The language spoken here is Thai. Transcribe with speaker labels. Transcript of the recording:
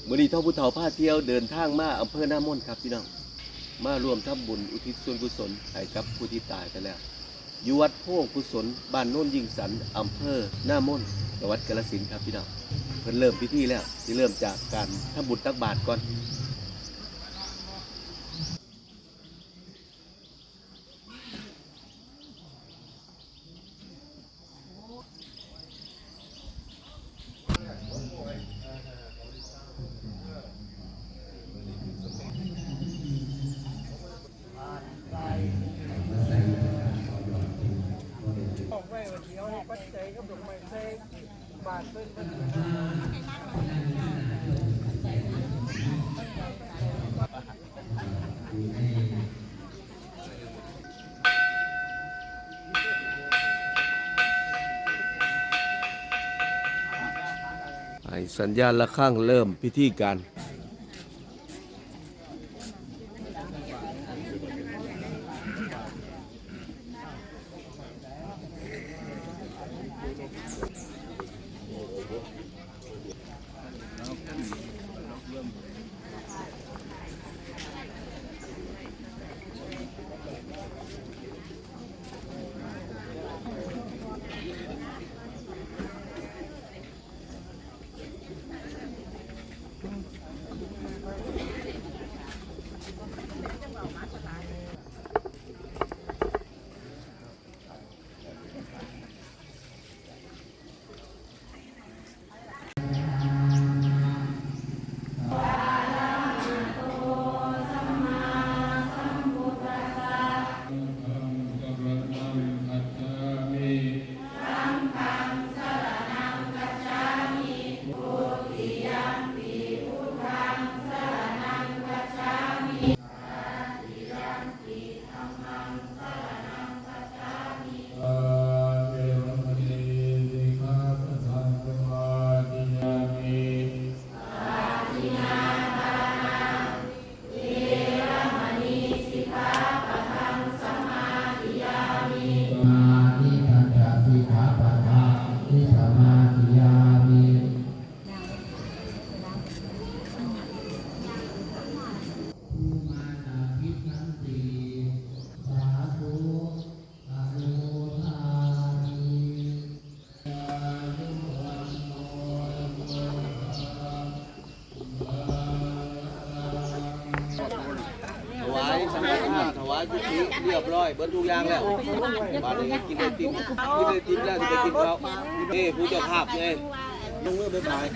Speaker 1: มื้อนี้ท่อผู้เฒ่าพาเที่ยวเดินทางมาอำเภอหน้ามนต์ครับพี่น้องมารวมทำบุญอุทิศส่วนกุศลให้กับผู้ที่ตายไปแล้วอยู่วัดโพกุศลบ้านโน่นยิ่งสันอำเภอหน้ามนต์จังหวัดกาฬสินธุ์ครับพี่น้องเพิ่นเริ่มพิธีแล้วสิเริ่มจากการทำบุญตักบาตรก่อนสัญญาณระฆังเริ่มพิธีการถวายสังฆทานถวายกุฏิเรียบร้อยเบิดทุกอย่างแล้วบาดนี้กินไอติมแล้วจะไปกินข้าวนี่ผู้เจ้าภาพไงลงมือไปขาย